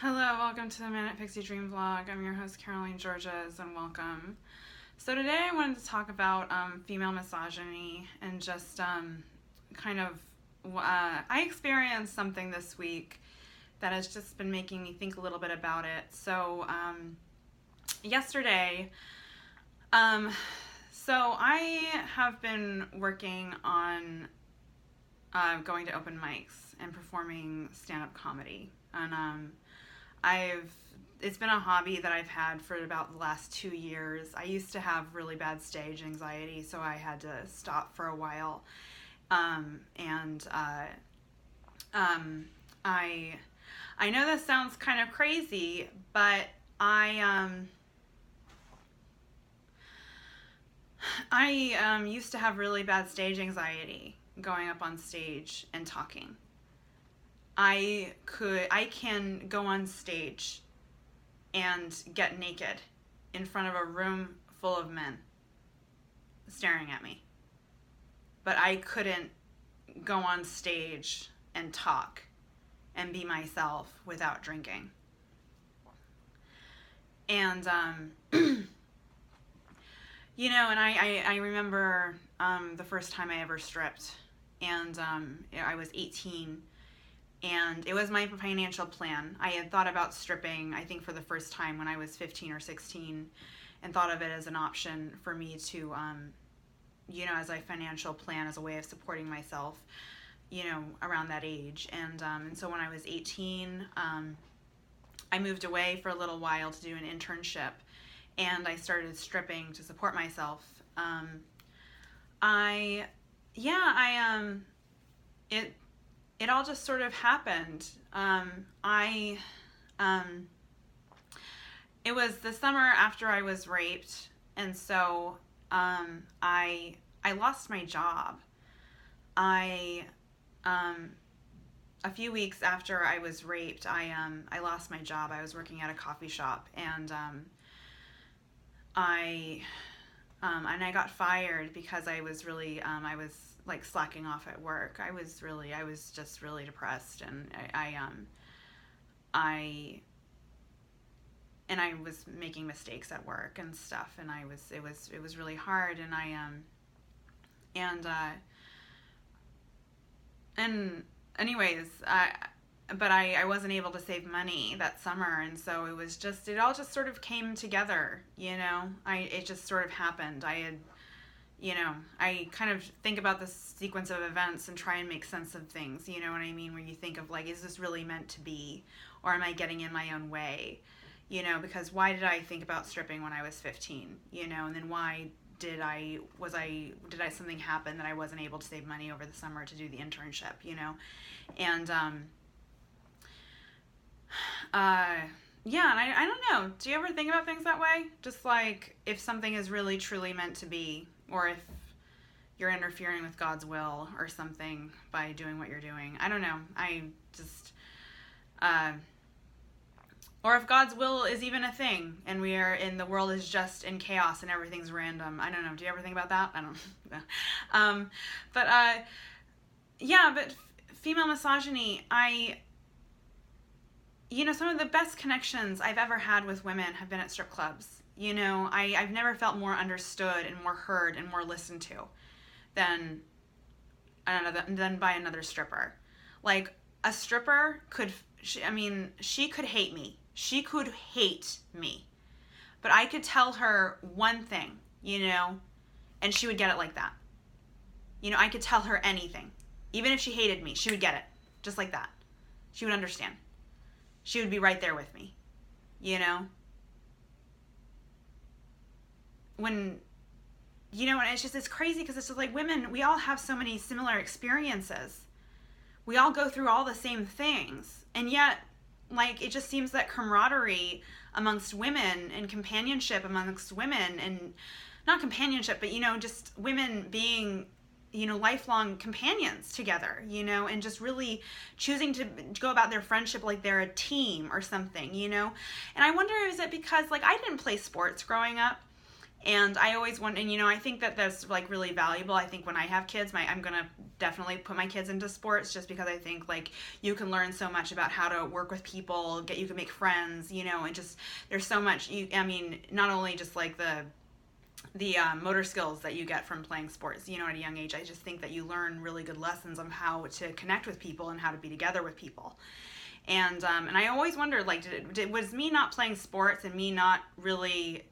Hello, welcome to the Manic Pixie Dream Vlog. I'm your host, Caroline Georges, and welcome. So today I wanted to talk about female misogyny and just I experienced something this week that has just been making me think a little bit about it. So yesterday, so I have been working on going to open mics and performing stand-up comedy, and it's been a hobby that I've had for about the last 2 years. I used to have really bad stage anxiety, so I had to stop for a while. I know this sounds kind of crazy, but I used to have really bad stage anxiety going up on stage and talking. I can go on stage and get naked in front of a room full of men staring at me. But I couldn't go on stage and talk and be myself without drinking. And, and I remember the first time I ever stripped, and I was 18. And it was my financial plan. I had thought about stripping, I think, for the first time when I was 15 or 16, and thought of it as an option for me to, as a financial plan, as a way of supporting myself, around that age. And so when I was 18, I moved away for a little while to do an internship, and I started stripping to support myself. It all just sort of happened. It was the summer after I was raped, and so I lost my job. A few weeks after I was raped, I lost my job. I was working at a coffee shop, and I got fired because I was really I was like slacking off at work. I was just really depressed, and I was making mistakes at work and stuff, and it was really hard, and I wasn't able to save money that summer, and so it all just sort of came together, it just sort of happened. I kind of think about this sequence of events and try and make sense of things, you know what I mean? Where you think of, like, is this really meant to be? Or am I getting in my own way? Because why did I think about stripping when I was 15? And then why did something happen that I wasn't able to save money over the summer to do the internship, And, and I don't know. Do you ever think about things that way? Just like if something is really truly meant to be, or if you're interfering with God's will or something by doing what you're doing. I don't know. Or if God's will is even a thing, and the world is just in chaos and everything's random. I don't know. Do you ever think about that? I don't know. But female misogyny, some of the best connections I've ever had with women have been at strip clubs. I've never felt more understood and more heard and more listened to than by another stripper. Like, a stripper she could hate me. She could hate me. But I could tell her one thing, and she would get it like that. I could tell her anything. Even if she hated me, she would get it. Just like that. She would understand. She would be right there with me, and it's crazy because it's just like women, we all have so many similar experiences. We all go through all the same things, and yet, like, it just seems that camaraderie amongst women and companionship amongst women, and not companionship, but, just women being, lifelong companions together, and just really choosing to go about their friendship like they're a team or something, And I wonder, is it because, like, I didn't play sports growing up, And I always want, and I think that that's like really valuable. I think when I have kids, I'm gonna definitely put my kids into sports, just because I think like you can learn so much about how to work with people, you can make friends, and just there's so much. Not only just like the motor skills that you get from playing sports, at a young age. I just think that you learn really good lessons on how to connect with people and how to be together with people. And I always wondered, like, was me not playing sports and me not really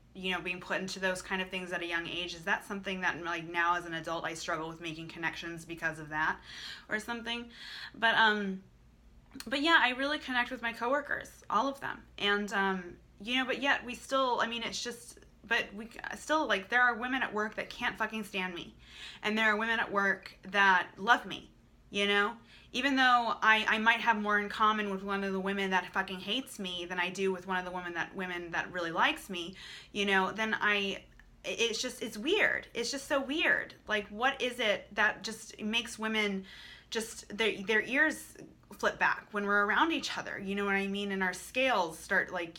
being put into those kind of things at a young age, is that something that like now as an adult I struggle with making connections because of that or something? But yeah, I really connect with my coworkers, all of them. And but yet we still, it's just, but we still, like, there are women at work that can't fucking stand me, and there are women at work that love me, even though I might have more in common with one of the women that fucking hates me than I do with one of the women that really likes me, then it's weird. It's just so weird. Like, what is it that just makes women just, their ears flip back when we're around each other, you know what I mean? And our scales start, like,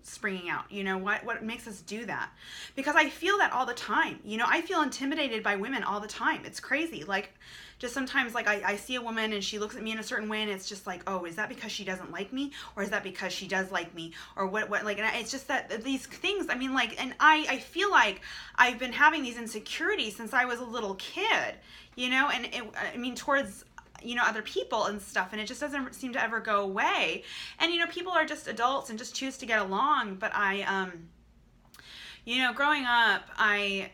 springing out. What makes us do that? Because I feel that all the time. I feel intimidated by women all the time. It's crazy. Like, just sometimes, like, I see a woman and she looks at me in a certain way, and it's just like, oh, is that because she doesn't like me? Or is that because she does like me? Or what, like, and it's just that these things, and I feel like I've been having these insecurities since I was a little kid, and towards, other people and stuff, and it just doesn't seem to ever go away. And, people are just adults and just choose to get along. But growing up,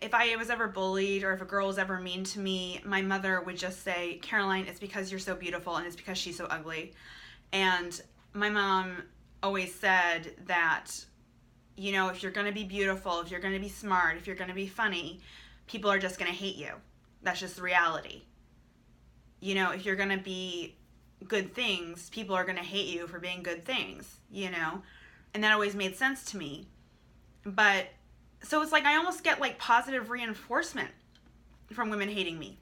if I was ever bullied or if a girl was ever mean to me, my mother would just say, Caroline, it's because you're so beautiful and it's because she's so ugly. And my mom always said that, if you're going to be beautiful, if you're going to be smart, if you're going to be funny, people are just going to hate you. That's just the reality. If you're going to be good things, people are going to hate you for being good things, and that always made sense to me. But so it's like I almost get like positive reinforcement from women hating me,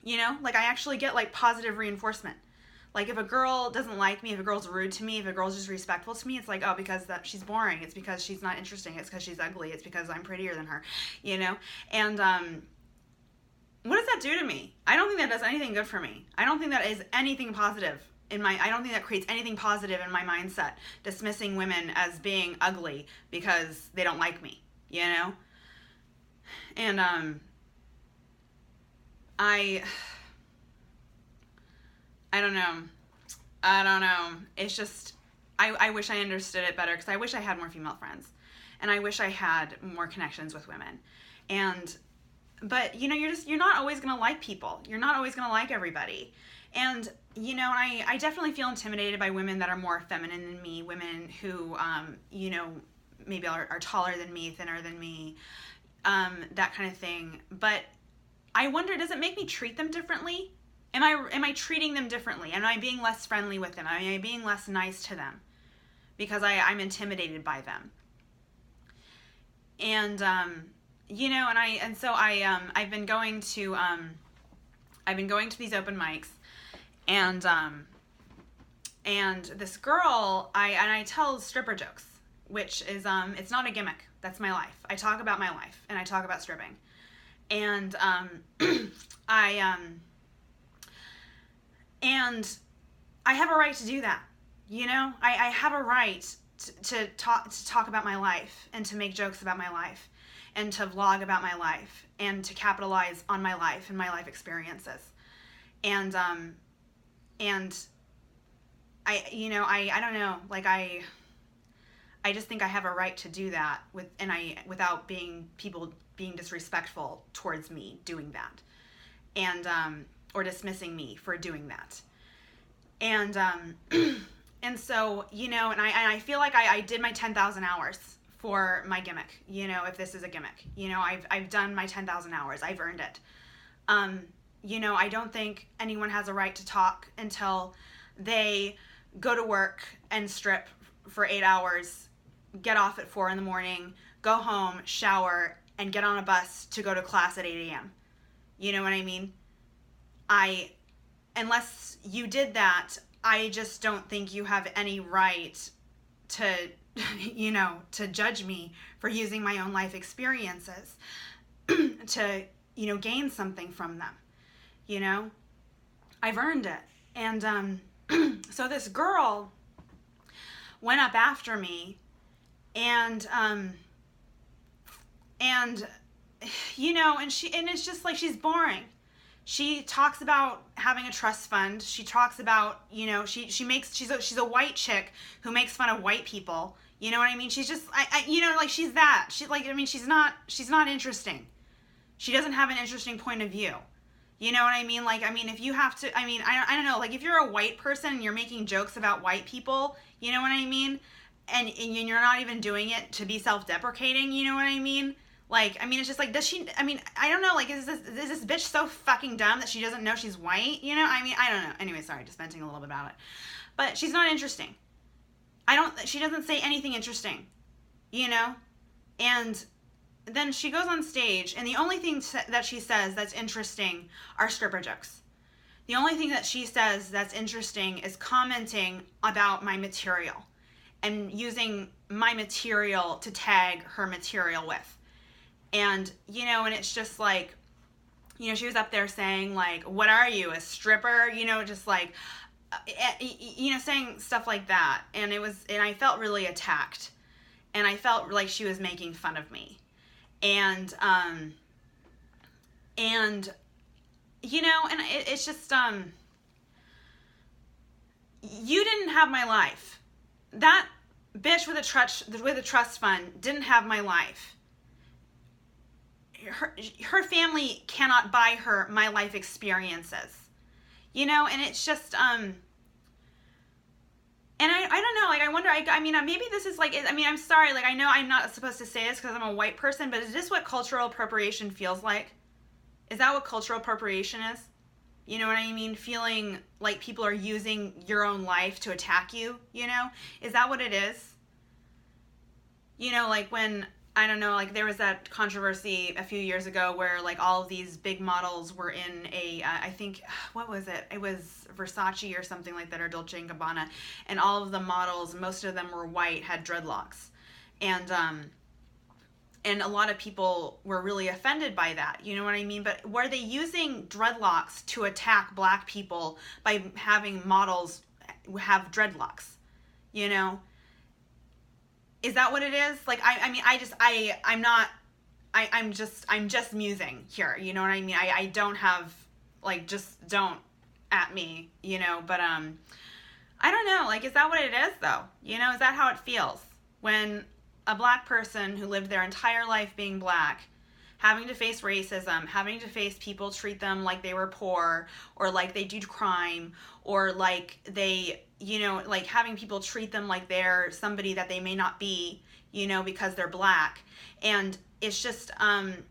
like I actually get like positive reinforcement. Like, if a girl doesn't like me, if a girl's rude to me, if a girl's disrespectful to me, it's like, oh, because she's boring, it's because she's not interesting, it's because she's ugly, it's because I'm prettier than her, and what does that do to me? I don't think that does anything good for me. I don't think that is anything positive I don't think that creates anything positive in my mindset, dismissing women as being ugly because they don't like me, And I don't know. It's just, I wish I understood it better, because I wish I had more female friends, and I wish I had more connections with women. But you're not always going to like people. You're not always going to like everybody. And, I definitely feel intimidated by women that are more feminine than me, women who, maybe are taller than me, thinner than me, that kind of thing. But I wonder, does it make me treat them differently? Am I treating them differently? Am I being less friendly with them? Am I being less nice to them because I'm intimidated by them? And I've been going to these open mics, and this girl, I tell stripper jokes, which is it's not a gimmick. That's my life. I talk about my life, and I talk about stripping, and and I have a right to do that. I have a right to talk about my life, and to make jokes about my life, and to vlog about my life, and to capitalize on my life and my life experiences. And I don't know, like I just think I have a right to do that without people being disrespectful towards me doing that, and or dismissing me for doing that. And and so, and I feel like I did my 10,000 hours for my gimmick, if this is a gimmick. I've done my 10,000 hours. I've earned it. I don't think anyone has a right to talk until they go to work and strip for 8 hours, get off at 4 a.m, go home, shower, and get on a bus to go to class at 8 a.m. You know what I mean? Unless you did that, I just don't think you have any right to, to judge me for using my own life experiences to, gain something from them. I've earned it. And so this girl went up after me, and it's just like, she's boring. She talks about having a trust fund. She talks about, she's a white chick who makes fun of white people. You know what I mean? She's just, she's that. She's not interesting. She doesn't have an interesting point of view. You know what I mean? If you have to, I don't know, if you're a white person and you're making jokes about white people, you know what I mean? And you're not even doing it to be self-deprecating, you know what I mean? It's just does she, I don't know, is this bitch so fucking dumb that she doesn't know she's white? I don't know. Anyway, sorry, just venting a little bit about it. But she's not interesting. She doesn't say anything interesting, And then she goes on stage, and the only thing that she says that's interesting are stripper jokes. The only thing that she says that's interesting is commenting about my material and using my material to tag her material with. And, and it's just she was up there saying, what are you, a stripper? Saying stuff like that. And I felt really attacked. And I felt like she was making fun of me. And it's just, you didn't have my life. That bitch with a trust fund didn't have my life. Her family cannot buy her my life experiences, and it's just, and I don't know, I wonder, maybe this is I'm sorry, I know I'm not supposed to say this because I'm a white person, but is this what cultural appropriation feels like? Is that what cultural appropriation is? You know what I mean? Feeling like people are using your own life to attack you, Is that what it is? When, I don't know, there was that controversy a few years ago where, all of these big models were in I think, what was it? It was Versace or something like that, or Dolce & Gabbana, and all of the models, most of them were white, had dreadlocks. And a lot of people were really offended by that, you know what I mean? But were they using dreadlocks to attack black people by having models have dreadlocks, Is that what it is? I'm just musing here, you know what I mean? I don't have, just don't at me, but, I don't know, is that what it is, though? Is that how it feels? When a black person who lived their entire life being black, having to face racism, having to face people treat them like they were poor, or like they do crime, or they, having people treat them like they're somebody that they may not be, because they're black. And it's just, and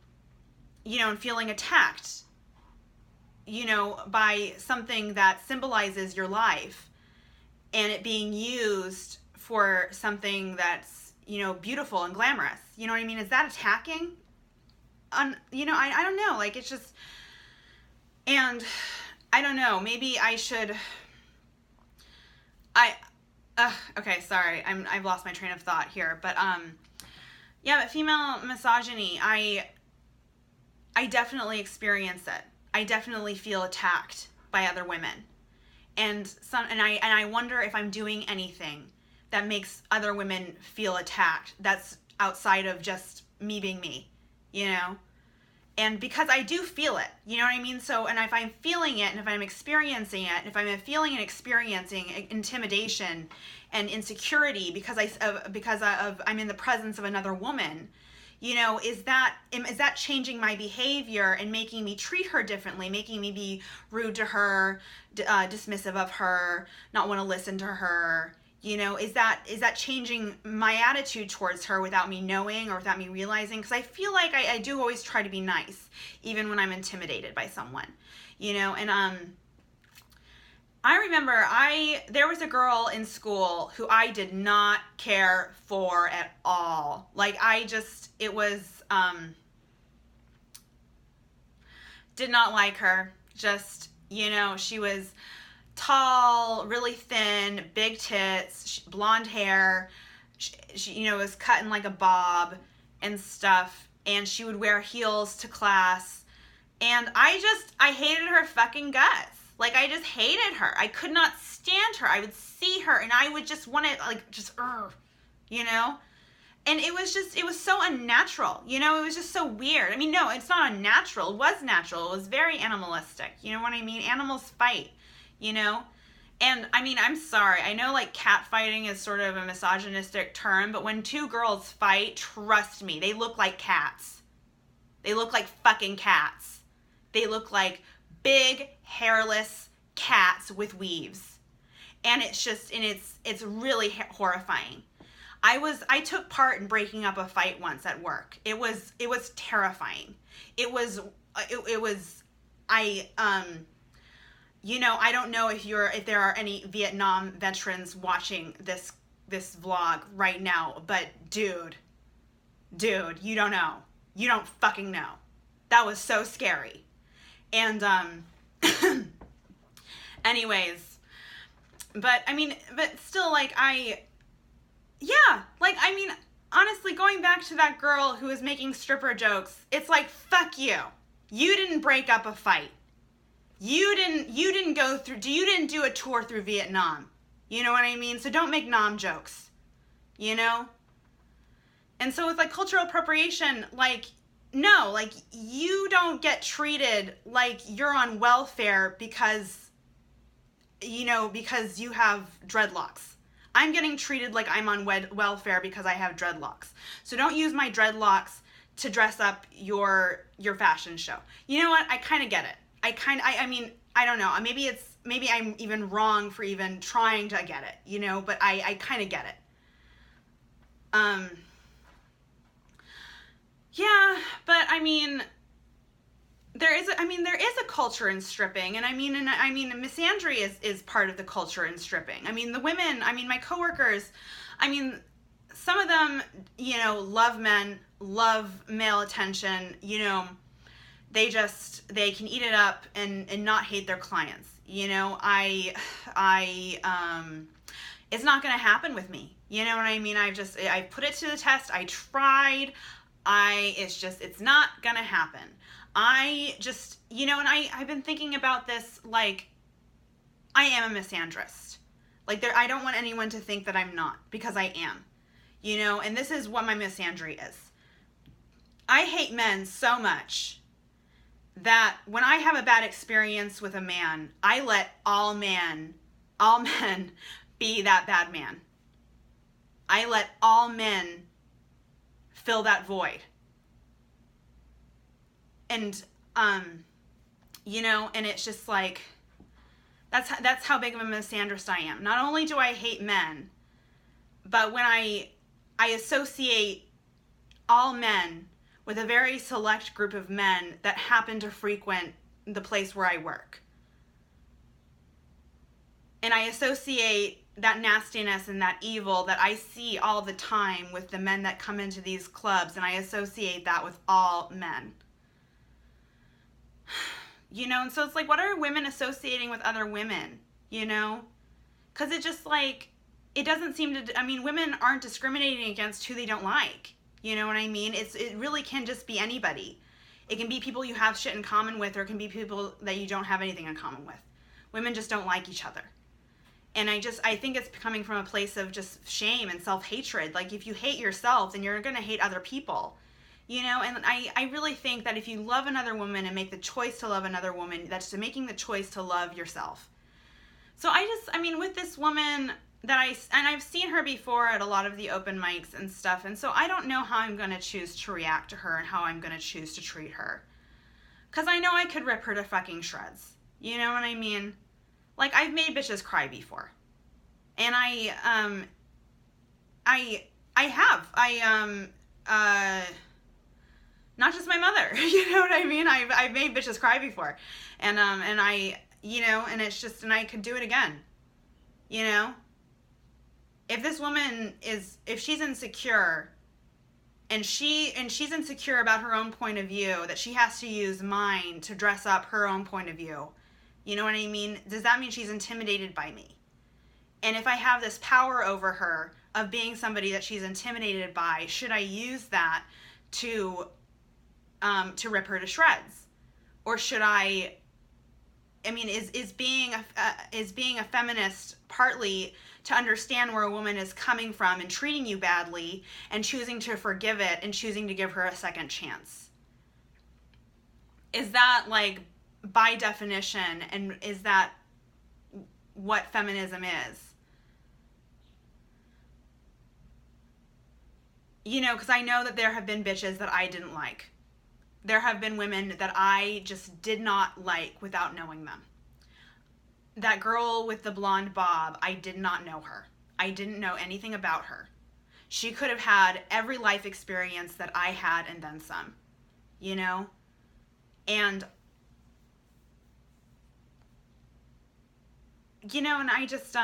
feeling attacked, by something that symbolizes your life, and it being used for something that's, beautiful and glamorous. You know what I mean? Is that attacking? I don't know. It's just, and I don't know. Maybe I should, okay, sorry. I've lost my train of thought here, but, but female misogyny, I definitely experience it. I definitely feel attacked by other women. And I wonder if I'm doing anything that makes other women feel attacked that's outside of just me being me, And because I do feel it, you know what I mean? So, and if I'm feeling it, and if I'm experiencing it, and if I'm feeling and experiencing intimidation and insecurity because I'm in the presence of another woman, is that changing my behavior and making me treat her differently, making me be rude to her, dismissive of her, not want to listen to her? Is that changing my attitude towards her without me knowing or without me realizing? Because I feel like I do always try to be nice, even when I'm intimidated by someone, and I remember there was a girl in school who I did not care for at all. Did not like her. Just, she was tall, really thin, big tits, blonde hair, she was cut in like a bob and stuff, and she would wear heels to class, and I hated her fucking guts. Like, I just hated her. I could not stand her. I would see her, and I would just want to, like, just, you know? And it was so unnatural, you know? It was just so weird. I mean, no, it's not unnatural. It was natural. It was very animalistic. You know what I mean? Animals fight, you know? And, I mean, I'm sorry. I know, like, catfighting is sort of a misogynistic term, but when two girls fight, trust me, they look like cats. They look like fucking cats. They look like big, hairless cats with weaves. And it's just, and it's really horrifying. I took part in breaking up a fight once at work. It was terrifying. I don't know if there are any Vietnam veterans watching this vlog right now, but dude, you don't know. You don't fucking know. That was so scary. And, anyways, but still, like, honestly, going back to that girl who was making stripper jokes, it's like, fuck you. You didn't break up a fight. You didn't do a tour through Vietnam. You know what I mean? So don't make nom jokes, you know? And so with, like, cultural appropriation, like, no, like, you don't get treated like you're on welfare because you have dreadlocks. I'm getting treated like I'm on welfare because I have dreadlocks. So don't use my dreadlocks to dress up your fashion show. You know what? I kind of get it. I don't know. Maybe I'm even wrong for even trying to get it, you know, but I kind of get it. Yeah, but there is a culture in stripping, and misandry is part of the culture in stripping. The women, my coworkers, some of them, love men, love male attention, they can eat it up and not hate their clients. It's not going to happen with me. You know what I mean? I put it to the test. I tried. It's not going to happen. I've been thinking about this, like, I am a misandrist. Like, I don't want anyone to think that I'm not, because I am, and this is what my misandry is. I hate men so much that when I have a bad experience with a man, I let all men be that bad man. I let all men fill that void. And, and it's just like, that's how big of a misandrist I am. Not only do I hate men, but when I associate all men with a very select group of men that happen to frequent the place where I work. And I associate that nastiness and that evil that I see all the time with the men that come into these clubs, and I associate that with all men. And so it's like, what are women associating with other women, Because it just, like, it doesn't seem to, women aren't discriminating against who they don't like. You know what I mean? It really can just be anybody. It can be people you have shit in common with, or it can be people that you don't have anything in common with. Women just don't like each other. And I think it's coming from a place of just shame and self-hatred. Like, if you hate yourself, then you're going to hate other people. And I really think that if you love another woman and make the choice to love another woman, that's making the choice to love yourself. So with this woman I've seen her before at a lot of the open mics and stuff, and so I don't know how I'm going to choose to react to her and how I'm going to choose to treat her. Because I know I could rip her to fucking shreds. You know what I mean? Like, I've made bitches cry before. And I have. Not just my mother, you know what I mean? I've made bitches cry before. And and it's just, and I could do it again. If this woman if she's insecure, and she's insecure about her own point of view, that she has to use mine to dress up her own point of view, you know what I mean? Does that mean she's intimidated by me? And if I have this power over her of being somebody that she's intimidated by, should I use that to rip her to shreds? Or should I mean, is being a feminist partly to understand where a woman is coming from and treating you badly and choosing to forgive it and choosing to give her a second chance? Is that, like, by definition, and is that what feminism is? You know, because I know that there have been bitches that I didn't like. There have been women that I just did not like without knowing them. That girl with the blonde bob, I did not know her. I didn't know anything about her. She could have had every life experience that I had and then some, you know? And, you know, and I just,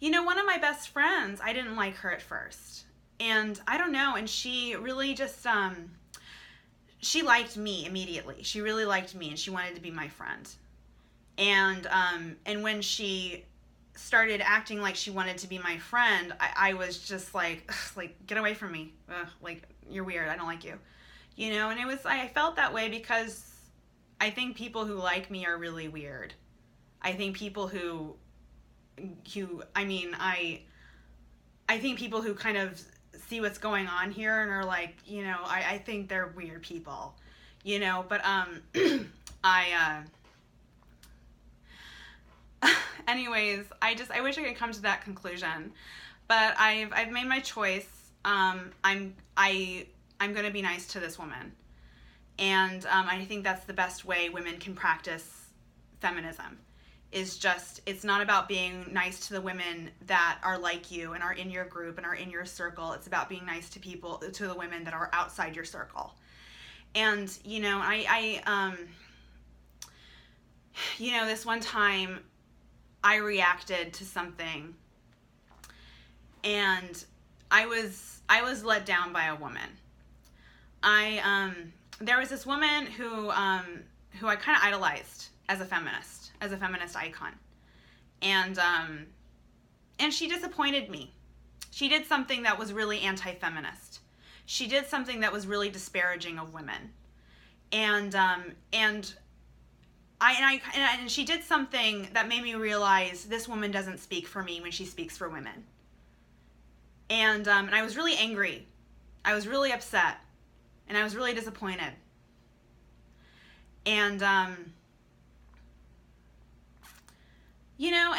you know, one of my best friends, I didn't like her at first. And I don't know, and she really just, she liked me immediately. She really liked me, and she wanted to be my friend. And when she started acting like she wanted to be my friend, I was just like, get away from me. Ugh, like, you're weird. I don't like you. You know, and I felt that way because I think people who like me are really weird. I think people I think people who kind of see what's going on here and are like, you know, I think they're weird people, you know, but, anyways, I wish I could come to that conclusion, but I've made my choice. I'm going to be nice to this woman. And, I think that's the best way women can practice feminism. Is just, it's not about being nice to the women that are like you and are in your group and are in your circle. It's about being nice to the women that are outside your circle. And, you know, you know, this one time I reacted to something and I was let down by a woman. There was this woman who I kind of idolized as a feminist icon. And she disappointed me. She did something that was really anti-feminist. She did something that was really disparaging of women. And she did something that made me realize this woman doesn't speak for me when she speaks for women. And I was really angry. I was really upset. And I was really disappointed. And, you know,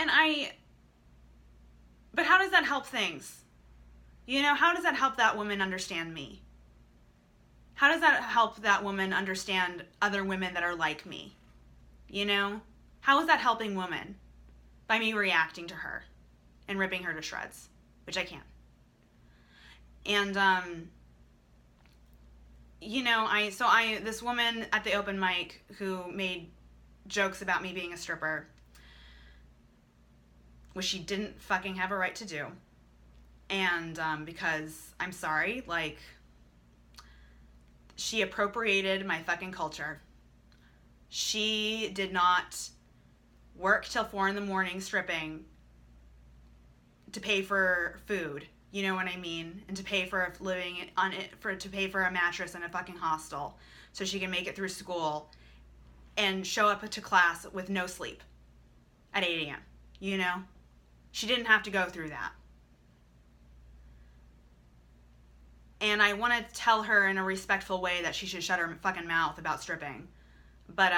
but how does that help things? You know, how does that help that woman understand me? How does that help that woman understand other women that are like me? You know, how is that helping women? By me reacting to her and ripping her to shreds, which I can't. And, you know, this woman at the open mic who made jokes about me being a stripper, which she didn't fucking have a right to do. And, because, I'm sorry, like, she appropriated my fucking culture. She did not work till 4 a.m. stripping to pay for food, you know what I mean? And to pay for to pay for a mattress in a fucking hostel so she can make it through school and show up to class with no sleep at 8 a.m., you know? She didn't have to go through that. And I want to tell her in a respectful way that she should shut her fucking mouth about stripping. But,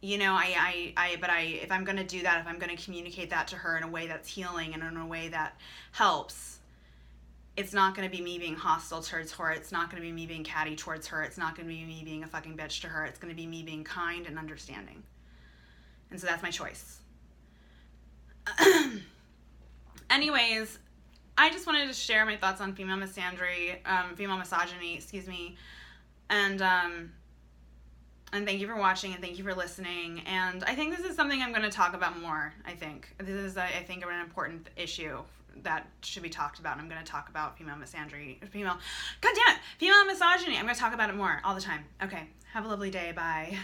you know, if I'm going to do that, if I'm going to communicate that to her in a way that's healing and in a way that helps, it's not going to be me being hostile towards her. It's not going to be me being catty towards her. It's not going to be me being a fucking bitch to her. It's going to be me being kind and understanding. And so that's my choice. Anyways, I just wanted to share my thoughts on female misogyny, and thank you for watching, and thank you for listening, and I think this is something I'm going to talk about more. I think this is, an important issue that should be talked about. I'm going to talk about female misogyny, female misogyny. I'm going to talk about it more all the time. Okay, have a lovely day, bye.